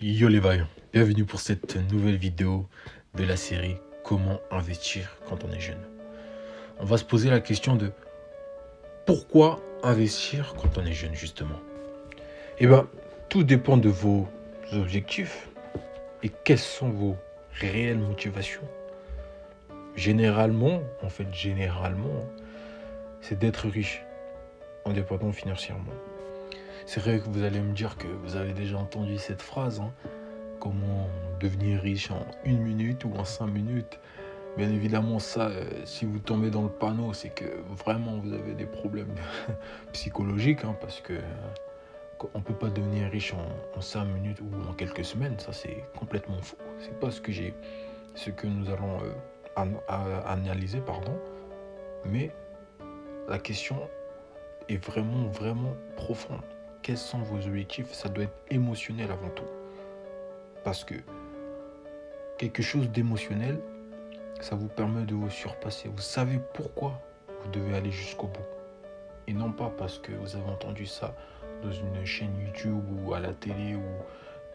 Yo les vaillants, bienvenue pour cette nouvelle vidéo de la série Comment investir quand on est jeune. On va se poser la question de pourquoi investir quand on est jeune justement. Eh bien, tout dépend de vos objectifs et quelles sont vos réelles motivations. Généralement, c'est d'être riche, indépendant financièrement. C'est vrai que vous allez me dire que vous avez déjà entendu cette phrase, comment devenir riche en 1 minute ou en 5 minutes. Bien évidemment, ça, si vous tombez dans le panneau, c'est que vraiment vous avez des problèmes psychologiques, parce que on ne peut pas devenir riche en 5 minutes ou en quelques semaines. Ça, c'est complètement faux. C'est pas ce que nous allons analyser, mais la question est vraiment profonde. Quels sont vos objectifs? Ça doit être émotionnel avant tout. Parce que quelque chose d'émotionnel, ça vous permet de vous surpasser. Vous savez pourquoi vous devez aller jusqu'au bout. Et non pas parce que vous avez entendu ça dans une chaîne YouTube ou à la télé ou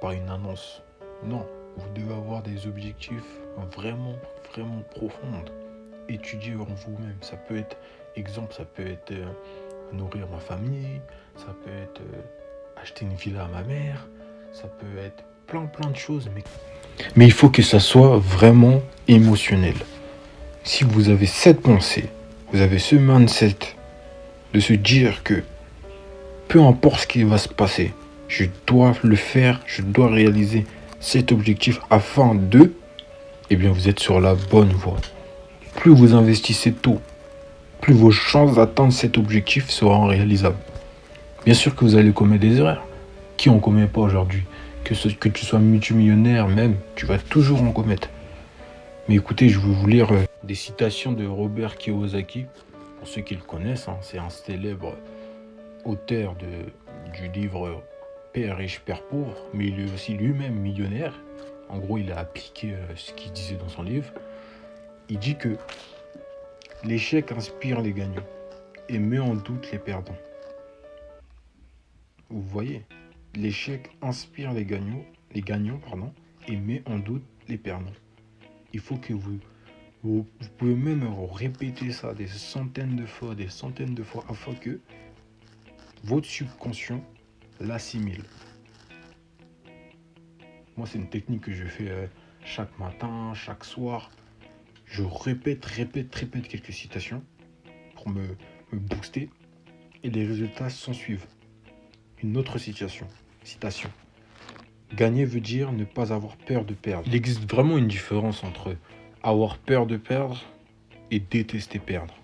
par une annonce. Non, vous devez avoir des objectifs vraiment profonds. Étudier en vous-même. Ça peut être, ça peut être nourrir ma famille, ça peut être acheter une villa à ma mère, ça peut être plein de choses, mais il faut que ça soit vraiment émotionnel. Si vous avez cette pensée, vous avez ce mindset de se dire que peu importe ce qui va se passer, je dois le faire, je dois réaliser cet objectif afin de, eh bien vous êtes sur la bonne voie. Plus vous investissez tôt, plus vos chances d'atteindre cet objectif seront réalisables. Bien sûr que vous allez commettre des erreurs. Qui en commet pas aujourd'hui? Que tu sois multimillionnaire même, tu vas toujours en commettre. Mais écoutez, je vais vous lire des citations de Robert Kiyosaki. Pour ceux qui le connaissent, c'est un célèbre auteur du livre Père riche, Père pauvre, mais il est aussi lui-même millionnaire. En gros, il a appliqué ce qu'il disait dans son livre. Il dit que l'échec inspire les gagnants et met en doute les perdants. Vous voyez, l'échec inspire les gagnants, et met en doute les perdants. Il faut que vous pouvez même répéter ça des centaines de fois, afin que votre subconscient l'assimile. Moi, c'est une technique que je fais chaque matin, chaque soir. Je répète quelques citations pour me booster et les résultats s'en suivent. Une autre citation. Gagner veut dire ne pas avoir peur de perdre. Il existe vraiment une différence entre avoir peur de perdre et détester perdre.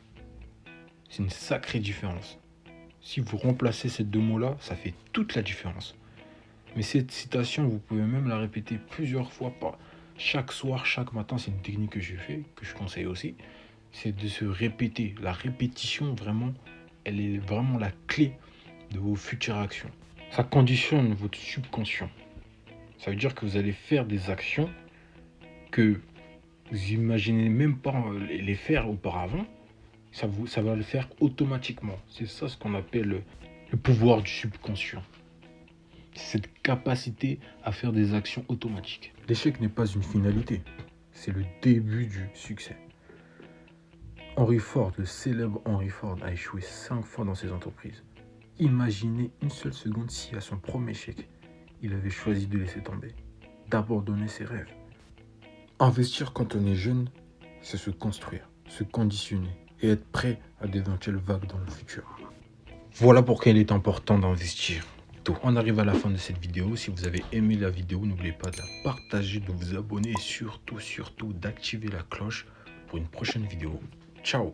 C'est une sacrée différence. Si vous remplacez ces deux mots-là, ça fait toute la différence. Mais cette citation, vous pouvez même la répéter plusieurs fois chaque soir, chaque matin. C'est une technique que je fais, que je conseille aussi. C'est de se répéter. La répétition, vraiment, elle est vraiment la clé de vos futures actions. Ça conditionne votre subconscient. Ça veut dire que vous allez faire des actions que vous imaginez même pas les faire auparavant. Ça va le faire automatiquement. C'est ça ce qu'on appelle le pouvoir du subconscient. C'est cette capacité à faire des actions automatiques. L'échec n'est pas une finalité. C'est le début du succès. Henry Ford, le célèbre Henry Ford, a échoué 5 fois dans ses entreprises. Imaginez une seule seconde si à son premier échec, il avait choisi de laisser tomber, d'abandonner ses rêves. Investir quand on est jeune, c'est se construire, se conditionner et être prêt à d'éventuelles vagues dans le futur. Voilà pourquoi il est important d'investir tôt. On arrive à la fin de cette vidéo. Si vous avez aimé la vidéo, n'oubliez pas de la partager, de vous abonner et surtout d'activer la cloche pour une prochaine vidéo. Ciao!